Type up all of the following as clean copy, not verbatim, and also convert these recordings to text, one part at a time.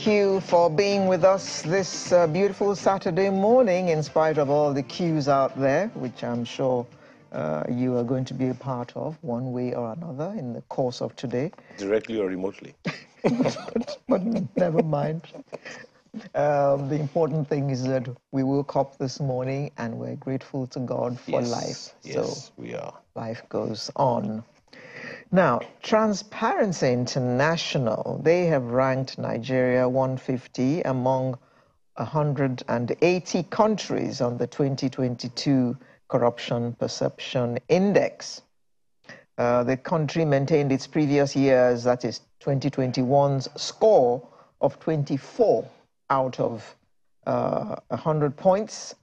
thank you for being with us this beautiful Saturday morning, in spite of all the queues out there, which I'm sure you are going to be a part of one way or another in the course of today. Directly or remotely. but never mind. The important thing is that we woke up this morning and we're grateful to God for life. Yes, we are. Life goes on. Now, Transparency International, they have ranked Nigeria 150 among 180 countries on the 2022 Corruption Perception Index. The country maintained its previous year's, that is 2021's, score of 24 out of 100 points.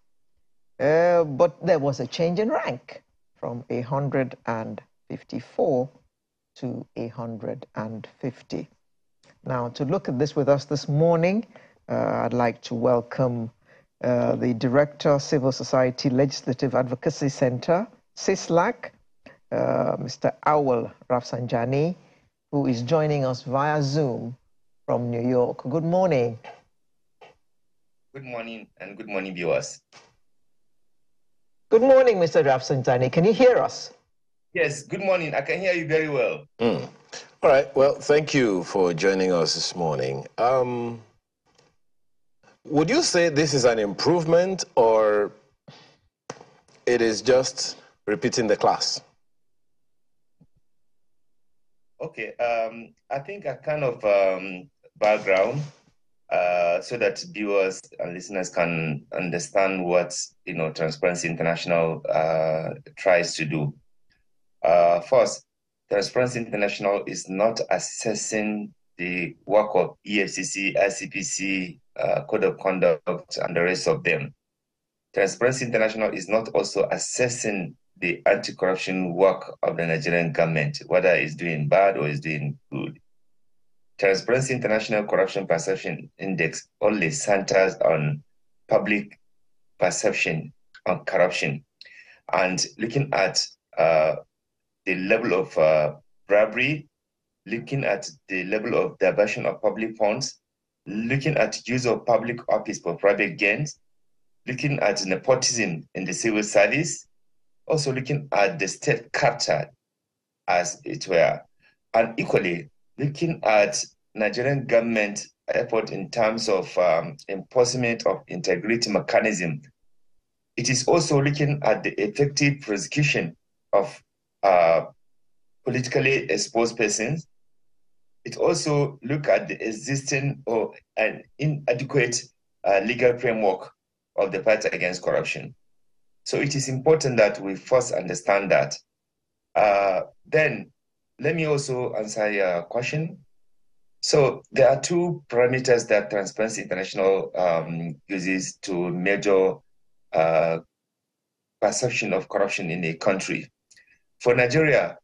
But there was a change in rank from 154 to 150. Now, to look at this with us this morning, I'd like to welcome the Director, Civil Society Legislative Advocacy Center, CISLAC, Mr. Awal Rafsanjani, who is joining us via Zoom from New York. Good morning. Good morning, and good morning, viewers. Good morning, Mr. Rafsanjani. Can you hear us? Yes, good morning. I can hear you very well. All right. Well, thank you for joining us this morning. Would you say this is an improvement, or it is just repeating the class? Okay. I think a kind of background so that viewers and listeners can understand what Transparency International tries to do. First, Transparency International is not assessing the work of EFCC, ICPC, Code of Conduct, and the rest of them. Transparency International is not also assessing the anti-corruption work of the Nigerian government, whether it's doing bad or it's doing good. Transparency International Corruption Perception Index only centers on public perception on corruption and looking at the level of bribery, looking at the level of diversion of public funds, looking at use of public office for private gains, looking at nepotism in the civil service, also looking at the state capture, as it were, and equally looking at Nigerian government effort in terms of enforcement of integrity mechanism. It is also looking at the effective prosecution of politically exposed persons. It also looks at the existing or an inadequate legal framework of the fight against corruption. So it is important that we first understand that. Then let me also answer your question. So there are two parameters that Transparency International uses to measure perception of corruption in a country. For Nigeria,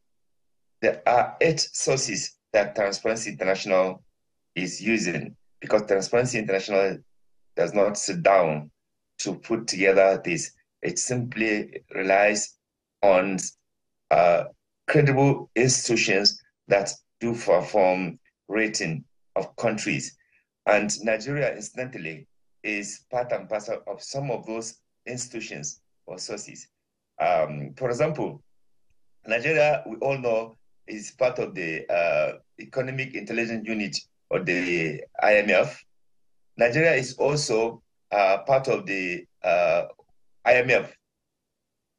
there are 8 sources that Transparency International is using, because Transparency International does not sit down to put together this. It simply relies on credible institutions that do perform rating of countries. And Nigeria, incidentally, is part and parcel of some of those institutions or sources. For example, Nigeria, we all know, is part of the Economic Intelligence Unit of the IMF. Nigeria is also part of the IMF,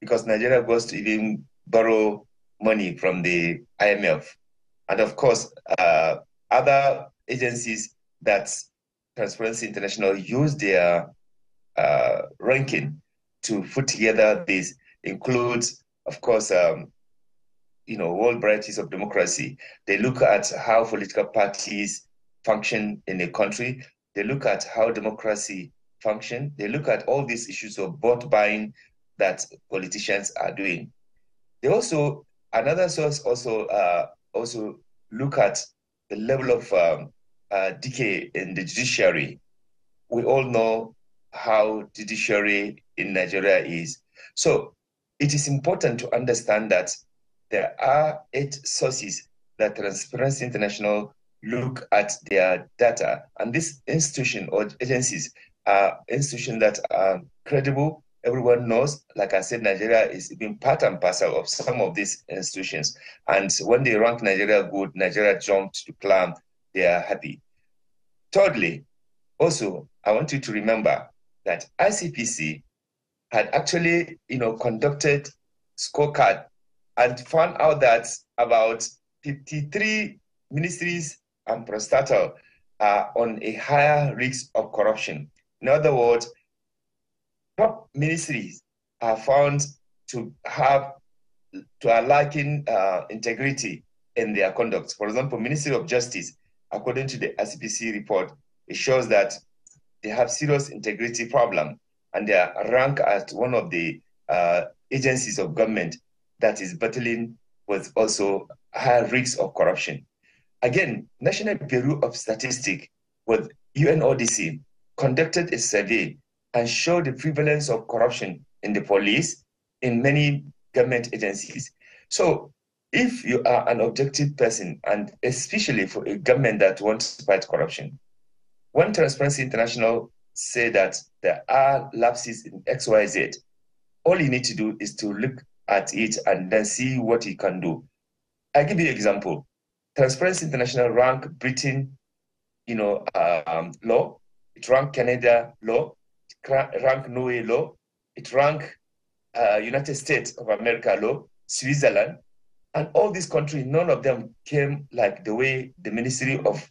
because Nigeria goes to even borrow money from the IMF. And of course, other agencies that Transparency International use their ranking to put together this includes, of course, world varieties of democracy. They look at how political parties function in a country. They look at how democracy function. They look at all these issues of vote buying that politicians are doing. They also, another source also look at the level of decay in the judiciary. We all know how judiciary in Nigeria is. So it is important to understand that there are 8 sources that Transparency International look at their data, and this institution or agencies are institutions that are credible. Everyone knows, like I said, Nigeria is even part and parcel of some of these institutions. And when they rank Nigeria good, Nigeria jumped to climb, they are happy. Thirdly, also, I want you to remember that ICPC had actually, conducted scorecard and found out that about 53 ministries and parastatal are on a higher risk of corruption. In other words, top ministries are found to are lacking integrity in their conduct. For example, Ministry of Justice, according to the ICPC report, it shows that they have serious integrity problem, and they are ranked as one of the agencies of government that is battling with also high risks of corruption. Again, National Bureau of Statistics with UNODC conducted a survey and showed the prevalence of corruption in the police, in many government agencies. So if you are an objective person, and especially for a government that wants to fight corruption, when Transparency International say that there are lapses in XYZ, all you need to do is to look at it and then see what you can do. I give you an example. Transparency International rank Britain, law. It rank Canada law. It rank Norway law. It rank United States of America law, Switzerland, and all these countries. None of them came like the way the Ministry of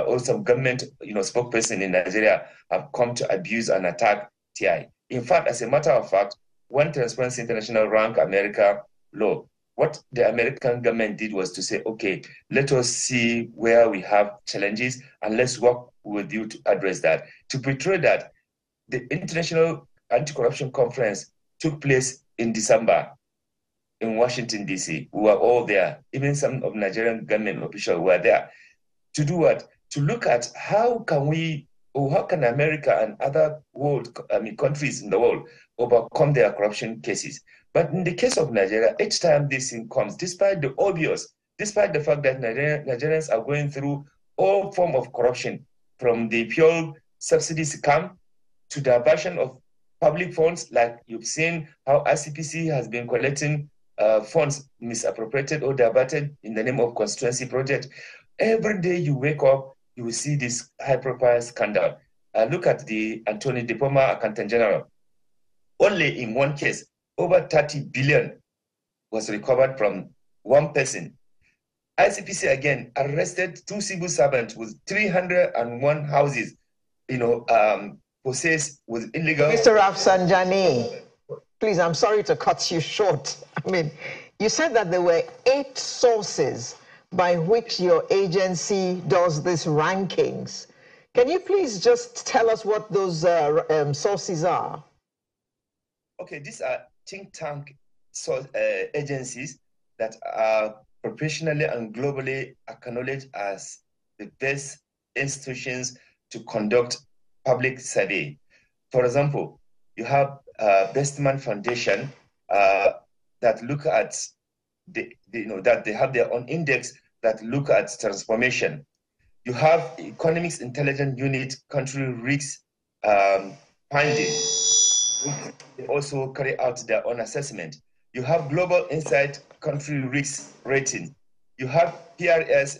or some government, spokesperson in Nigeria have come to abuse and attack TI. In fact, as a matter of fact, when Transparency International ranked America low, what the American government did was to say, okay, let us see where we have challenges and let's work with you to address that. To portray that, the International Anti-Corruption Conference took place in December in Washington, D.C. We were all there. Even some of Nigerian government officials were there. To do what? To look at how can we, or how can America and other countries in the world overcome their corruption cases. But in the case of Nigeria, each time this thing comes, despite the obvious, despite the fact that Nigerians are going through all form of corruption, from the pure subsidy scam to the diversion of public funds, like you've seen how ICPC has been collecting funds misappropriated or diverted in the name of constituency project. Every day you wake up, you will see this high-profile scandal. Look at the Anthony Depoma Accountant General. Only in one case, over 30 billion was recovered from one person. ICPC again arrested 2 civil servants with 301 houses, possessed with illegal. Mr. Rafsanjani, please, I'm sorry to cut you short. I mean, you said that there were 8 sources by which your agency does these rankings. Can you please just tell us what those sources are? Okay, these are think tank agencies that are professionally and globally acknowledged as the best institutions to conduct public survey. For example, you have Bestman Foundation that look at that they have their own index that look at transformation. You have Economics Intelligence Unit country risk finding. They also carry out their own assessment. You have Global Insight country risk rating. You have PRS,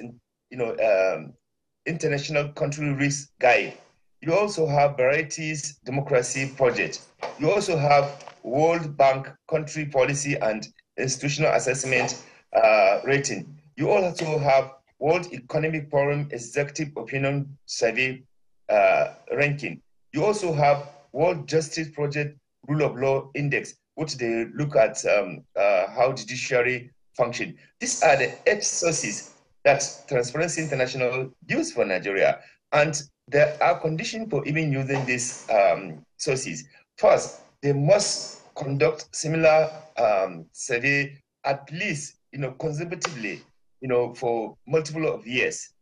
International Country Risk Guide. You also have Varieties Democracy Project. You also have World Bank Country Policy and Institutional Assessment Rating. You also have World Economic Forum Executive Opinion Survey ranking. You also have World Justice Project Rule of Law Index, which they look at how judiciary function. These are the 8 sources that Transparency International use for Nigeria. And there are conditions for even using these sources. First, they must conduct similar survey at least, consecutively, for multiple of years.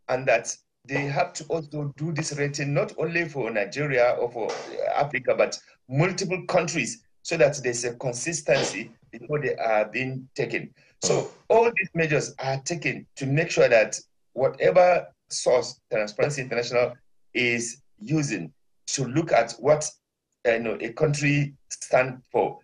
And that they have to also do this rating not only for Nigeria or for Africa, but multiple countries, so that there's a consistency before they are being taken. So all these measures are taken to make sure that whatever source Transparency International is using to look at what a country stands for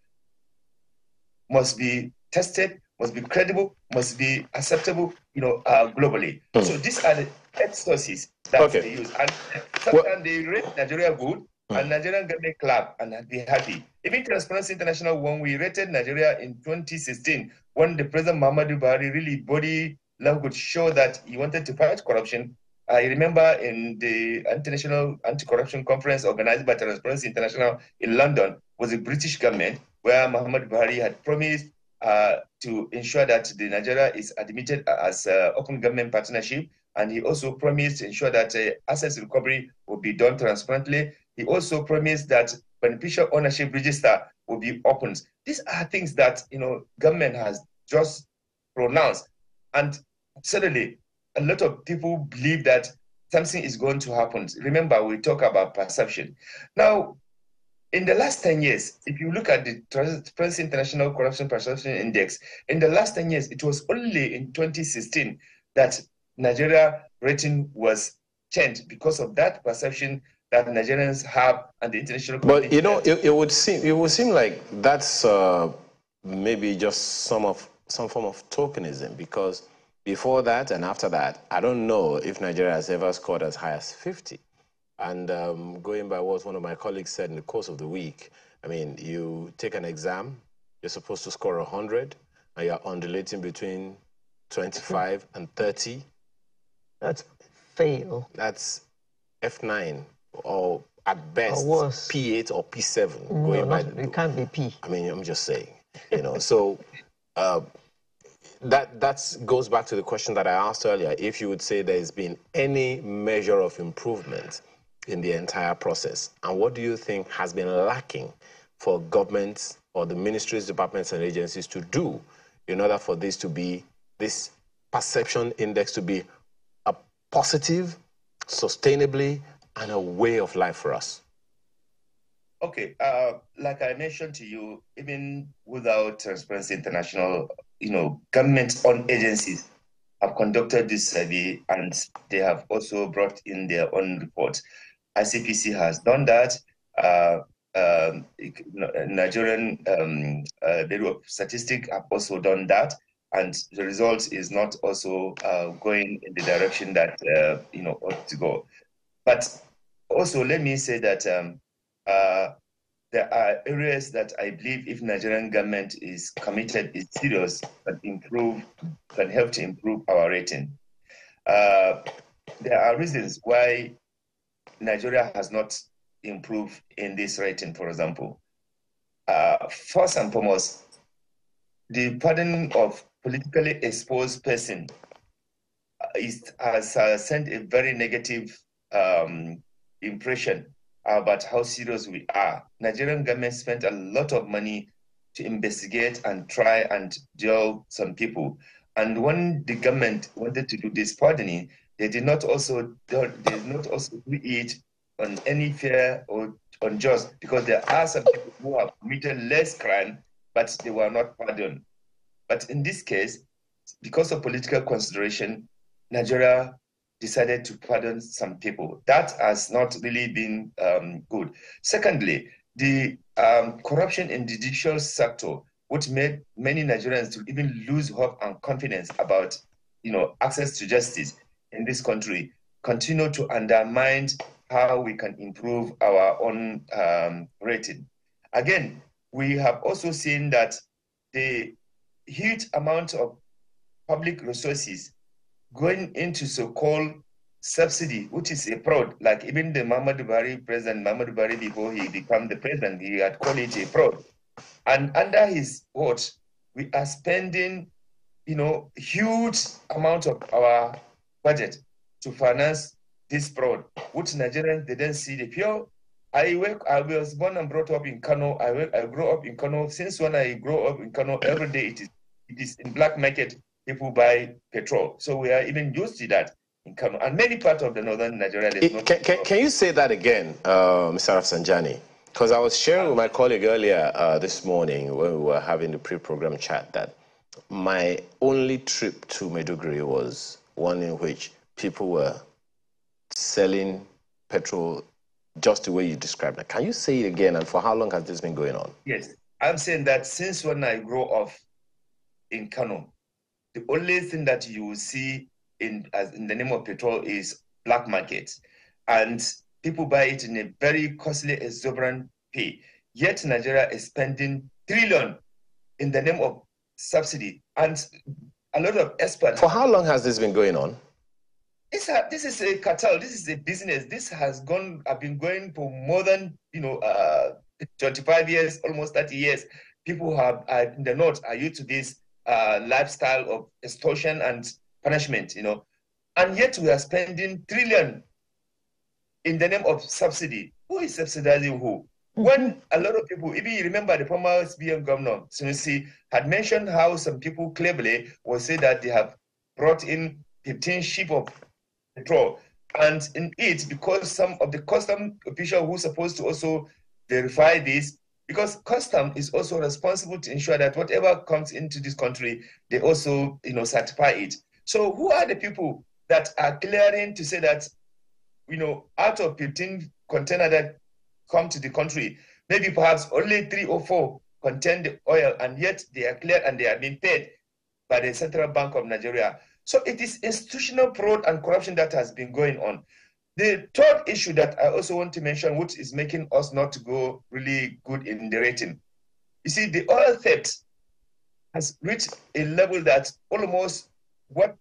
must be tested, must be credible, must be acceptable, globally. So these are the sources that they use. And sometimes they rate Nigeria good, and Nigerian government clap and be happy. Even Transparency International, when we rated Nigeria in 2016, when the President Muhammadu Buhari really body language showed that he wanted to fight corruption, I remember in the International Anti-Corruption Conference organized by Transparency International in London was the British government, where Muhammad Buhari had promised to ensure that the Nigeria is admitted as open government partnership, and he also promised to ensure that assets recovery will be done transparently. He also promised that beneficial ownership register will be opened. These are things that government has just pronounced, and suddenly a lot of people believe that something is going to happen. Remember, we talk about perception. Now, in the last 10 years, if you look at the Transparency International Corruption Perception Index, in the last 10 years, it was only in 2016 that Nigeria rating was changed because of that perception that Nigerians have and the international community. But it would seem like that's maybe just some form of tokenism, because before that and after that, I don't know if Nigeria has ever scored as high as 50. And going by what one of my colleagues said in the course of the week, I mean, you take an exam, you're supposed to score 100, and you're undulating between 25 and 30. That's fail. That's F9, or at best P8 or P7. It can't be P. I mean, I'm just saying, so that goes back to the question that I asked earlier. If you would say there's been any measure of improvement in the entire process, and what do you think has been lacking for governments or the ministries, departments, and agencies to do in order for this perception index to be a positive, sustainably, and a way of life for us? Okay, like I mentioned to you, even without Transparency International, government-owned agencies have conducted this survey, and they have also brought in their own reports. ICPC has done that. Nigerian Bureau of Statistics have also done that, and the result is not also going in the direction that ought to go. But also, let me say that there are areas that I believe if Nigerian government is committed, is serious, can help to improve our rating. There are reasons why Nigeria has not improved in this rating, for example. First and foremost, the pardon of politically exposed person has sent a very negative impression about how serious we are. Nigerian government spent a lot of money to investigate and try and jail some people. And when the government wanted to do this pardoning, they did not also do it on any fair or unjust, because there are some people who have committed less crime, but they were not pardoned. But in this case, because of political consideration, Nigeria decided to pardon some people. That has not really been good. Secondly, the corruption in the judicial sector, which made many Nigerians to even lose hope and confidence about access to justice in this country, continue to undermine how we can improve our own rating. Again, we have also seen that the huge amount of public resources going into so-called subsidy, which is a fraud. Like even the President Muhammadu Buhari, before he became the president, he had called it a fraud. And under his watch, we are spending, huge amount of our budget to finance this fraud, which Nigerians didn't see the pure. I was born and brought up in Kano. I grew up in Kano. Since when I grew up in Kano, every day it is in black market. People buy petrol. So we are even used to that in Kano. And many parts of the northern Nigeria. Can you say that again, Mr. Rafsanjani? Because I was sharing with my colleague earlier this morning when we were having the pre-program chat that my only trip to Maiduguri was one in which people were selling petrol just the way you described it. Can you say it again? And for how long has this been going on? Yes, I'm saying that since when I grew up in Kano, the only thing that you will see in the name of petrol is black market, and people buy it in a very costly, exorbitant pay. Yet Nigeria is spending trillion in the name of subsidy, and a lot of experts. For how long has this been going on? This is a cartel. This is a business. This has been going for more than 25 years, almost 30 years. People have in the north are used to this lifestyle of extortion and punishment, and yet we are spending trillion in the name of subsidy. Who is subsidizing who? When a lot of people, even you remember the former SBM governor, Sunusi, had mentioned how some people cleverly will say that they have brought in 15 ship of petrol. And in it, because some of the custom official who are supposed to also verify this, because custom is also responsible to ensure that whatever comes into this country, they also, certify it. So who are the people that are clearing to say that, out of 15 containers that come to the country, maybe perhaps only 3 or 4 contain the oil, and yet they are cleared and they are being paid by the Central Bank of Nigeria. So it is institutional fraud and corruption that has been going on. The third issue that I also want to mention, which is making us not to go really good in the rating. You see, the oil theft has reached a level that almost what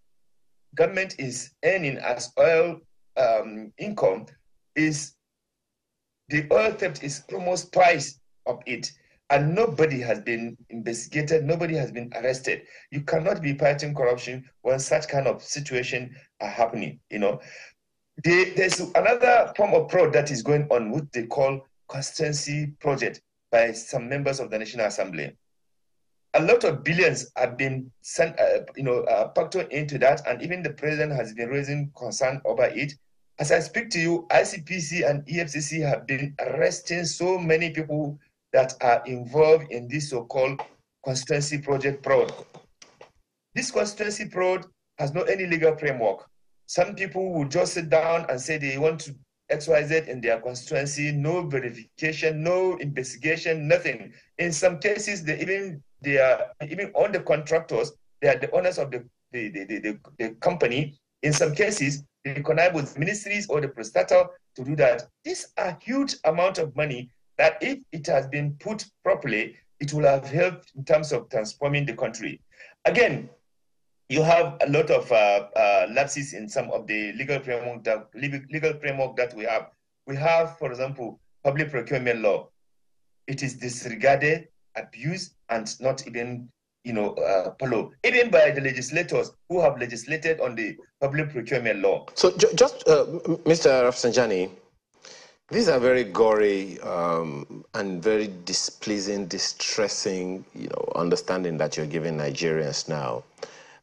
government is earning as oil income is, the oil theft is almost twice of it. And nobody has been investigated, nobody has been arrested. You cannot be fighting corruption when such kind of situation are happening, There's another form of fraud that is going on, which they call constituency project by some members of the National Assembly. A lot of billions have been sent, factored into that, and even the president has been raising concern over it. As I speak to you, ICPC and EFCC have been arresting so many people that are involved in this so-called constituency project fraud. This constituency fraud has no any legal framework. Some people will just sit down and say they want to XYZ in their constituency, no verification, no investigation, nothing. In some cases, they are even on the contractors, they are the owners of the company. In some cases, they connive with ministries or the prestator to do that. These are huge amount of money that if it has been put properly, it will have helped in terms of transforming the country. Again, you have a lot of lapses in some of the legal framework that we have. We have, for example, public procurement law. It is disregarded, abused, and not even followed, even by the legislators who have legislated on the public procurement law. So just, Mr. Rafsanjani, these are very gory and very displeasing, distressing, understanding that you're giving Nigerians now.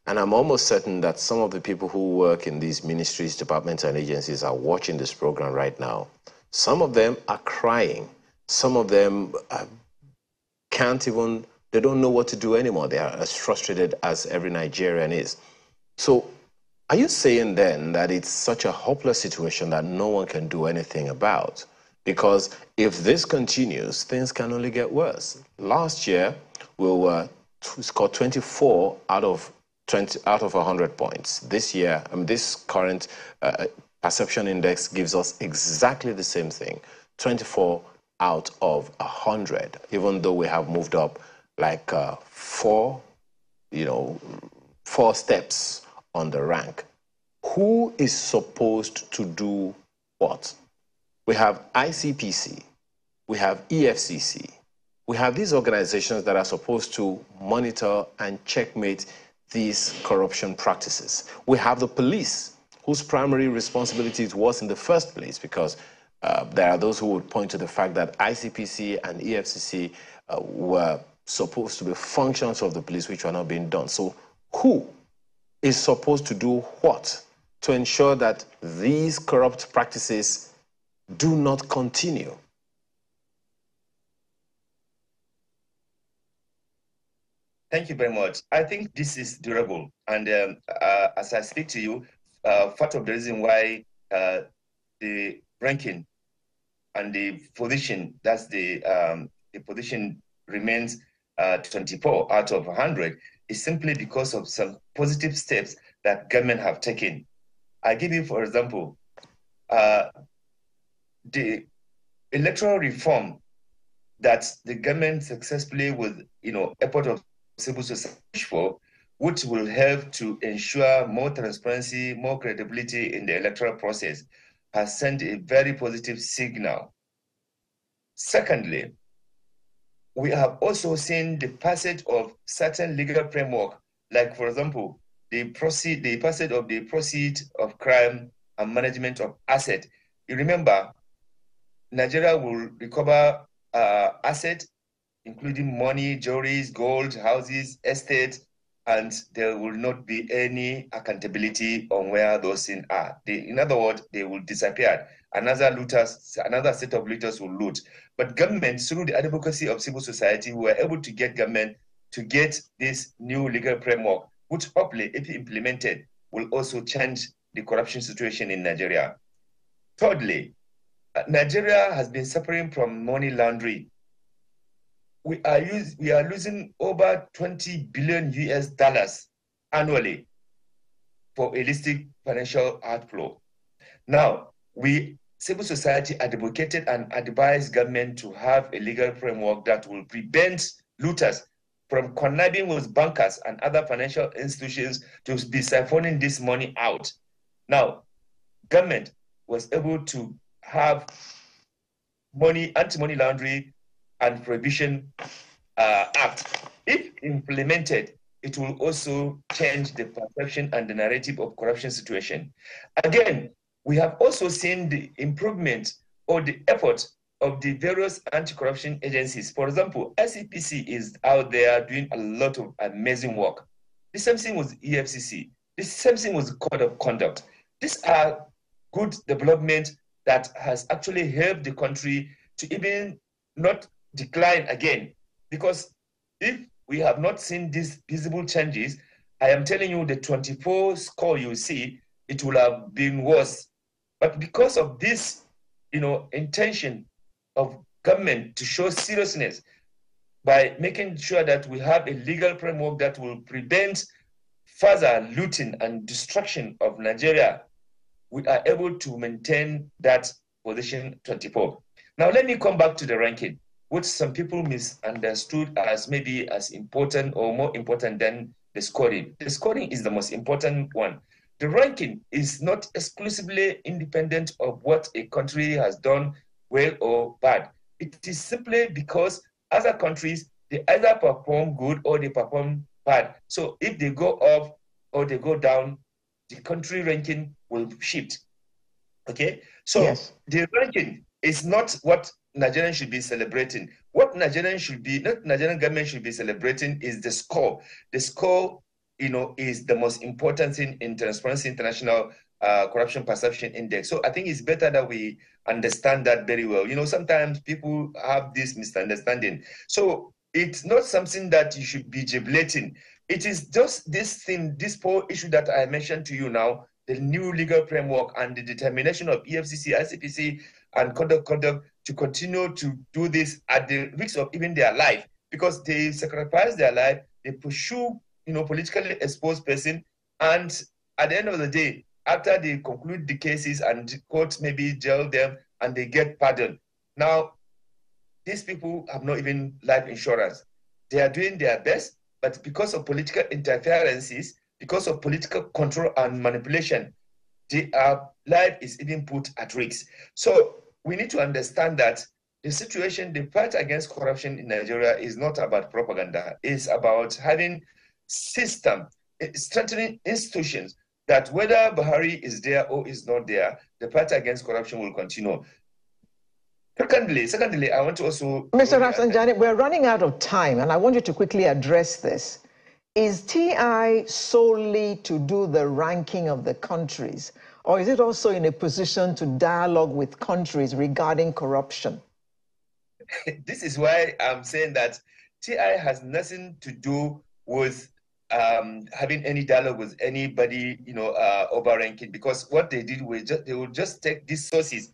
And I'm almost certain that some of the people who work in these ministries, departments, and agencies are watching this program right now. Some of them are crying. Some of them they don't know what to do anymore. They are as frustrated as every Nigerian is. So are you saying then that it's such a hopeless situation that no one can do anything about? Because if this continues, things can only get worse. Last year, we scored 24 out of 100 points. This year, this current perception index gives us exactly the same thing, 24 out of 100, even though we have moved up like 4 steps on the rank. Who is supposed to do what? We have ICPC, we have EFCC, we have these organizations that are supposed to monitor and checkmate these corruption practices. We have the police, whose primary responsibility it was in the first place, because there are those who would point to the fact that ICPC and EFCC were supposed to be functions of the police which are not being done. So who is supposed to do what to ensure that these corrupt practices do not continue? Thank you very much. I think this is durable. And as I speak to you, part of the reason why the ranking and the position, that's the position remains 24 out of 100, is simply because of some positive steps that government have taken. I give you, for example, the electoral reform that the government successfully, with effort of civil society for, which will help to ensure more transparency, more credibility in the electoral process, has sent a very positive signal. Secondly, we have also seen the passage of certain legal framework, like, for example, the passage of the proceeds of crime and management of asset. You remember, Nigeria will recover assets, including money, jewelries, gold, houses, estates, and there will not be any accountability on where those things are. In other words, they will disappear. Another set of looters will loot. But government, through the advocacy of civil society, were able to get government to get this new legal framework, which hopefully, if implemented, will also change the corruption situation in Nigeria. Thirdly, Nigeria has been suffering from money laundering. We are losing over 20 billion US dollars annually for illicit financial outflow. Now, civil society advocated and advised government to have a legal framework that will prevent looters from conniving with bankers and other financial institutions to be siphoning this money out. Now, government was able to have anti-money laundering and prohibition act. If implemented, it will also change the perception and the narrative of corruption situation. Again, we have also seen the improvement or the effort of the various anti-corruption agencies. For example, ICPC is out there doing a lot of amazing work. The same thing with EFCC. The same thing with the Code of Conduct. These are good development that has actually helped the country to even not decline again. Because if we have not seen these visible changes, I am telling you, the 24 score you see, it will have been worse. But because of this, intention of government to show seriousness by making sure that we have a legal framework that will prevent further looting and destruction of Nigeria, we are able to maintain that position 24. Now, let me come back to the ranking, which some people misunderstood as maybe as important or more important than the scoring. The scoring is the most important one. The ranking is not exclusively independent of what a country has done well or bad. It is simply because other countries, they either perform good or they perform bad. So if they go up or they go down, the country ranking will shift. Okay? So yes, the ranking is not what Nigerians should be celebrating. What Nigerian government should be celebrating is the score. The score, is the most important thing in Transparency International Corruption Perception Index. So I think it's better that we understand that very well. Sometimes people have this misunderstanding. So it's not something that you should be jubilating. It is just this whole issue that I mentioned to you now, the new legal framework and the determination of EFCC, ICPC, and conduct to continue to do this at the risk of even their life, because they sacrifice their life, they pursue, politically exposed person, and at the end of the day, after they conclude the cases and the court maybe jail them and they get pardoned. Now, these people have not even life insurance. They are doing their best, but because of political interferences, because of political control and manipulation, their life is even put at risk. So we need to understand that the situation, the fight against corruption in Nigeria is not about propaganda. It's about having system, strengthening institutions, that whether Buhari is there or is not there, the fight against corruption will continue. Secondly, I want to also... Mr. Rafsanjani, we're running out of time, and I want you to quickly address this. Is TI solely to do the ranking of the countries, or is it also in a position to dialogue with countries regarding corruption? This is why I'm saying that TI has nothing to do with having any dialogue with anybody, over ranking, because what they did was they would just take these sources.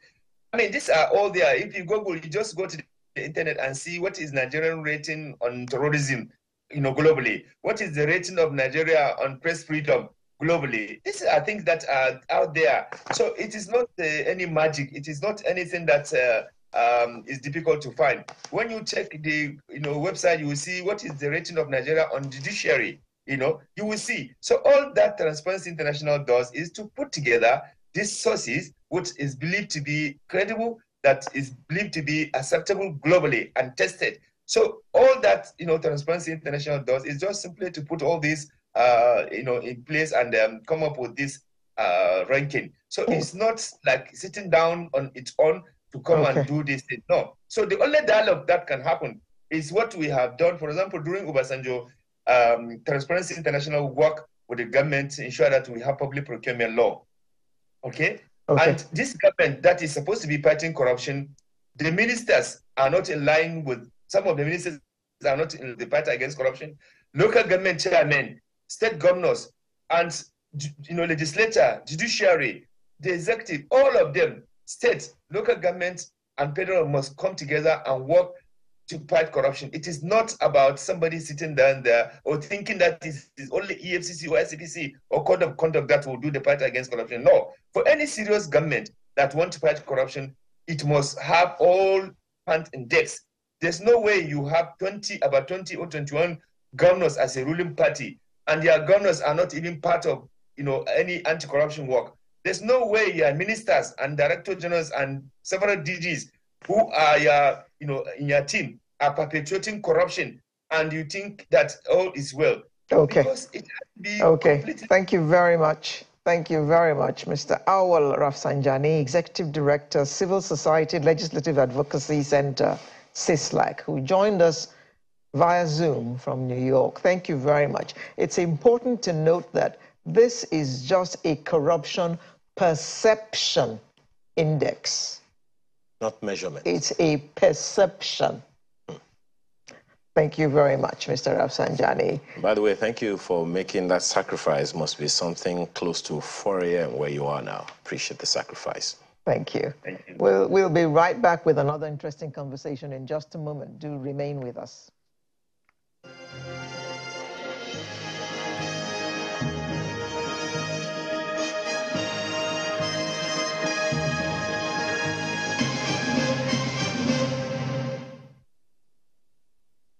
I mean, these are all there. If you Google, you just go to the internet and see what is Nigerian rating on terrorism, globally. What is the rating of Nigeria on press freedom globally? These are things that are out there. So it is not any magic. It is not anything that is difficult to find. When you check the website, you will see what is the rating of Nigeria on judiciary. You will see. So all that Transparency International does is to put together these sources, which is believed to be credible, that is believed to be acceptable globally and tested. So all that Transparency International does is just simply to put all these in place and come up with this ranking. So it's not like sitting down on its own to come and do this thing. No. So the only dialogue that can happen is what we have done. For example, during Obasanjo, Transparency International work with the government to ensure that we have public procurement law. Okay? And this government that is supposed to be fighting corruption, the ministers are not in line with, some of the ministers are not in the fight against corruption. Local government chairmen, state governors, and legislature, judiciary, the executive, all of them, state, local government, and federal must come together and work to fight corruption. It is not about somebody sitting down there or thinking that it is only EFCC or ICPC or code of conduct that will do the fight against corruption. No. For any serious government that wants to fight corruption, it must have all hands in decks. There's no way you have about 20 or 21 governors as a ruling party, and their governors are not even part of any anti-corruption work. There's no way your ministers and director generals and several DGs who are in your team are perpetuating corruption, and you think that all is well. Okay. Because it has to be completely... Thank you very much. Thank you very much, Mr. Awal Rafsanjani, Executive Director, Civil Society Legislative Advocacy Center, CISLAC, who joined us via Zoom from New York. Thank you very much. It's important to note that this is just a corruption perception index. Not measurement. It's a perception. Thank you very much, Mr. Rafsanjani. By the way, thank you for making that sacrifice. Must be something close to 4 a.m. where you are now. Appreciate the sacrifice. Thank you. Thank you. We'll be right back with another interesting conversation in just a moment. Do remain with us.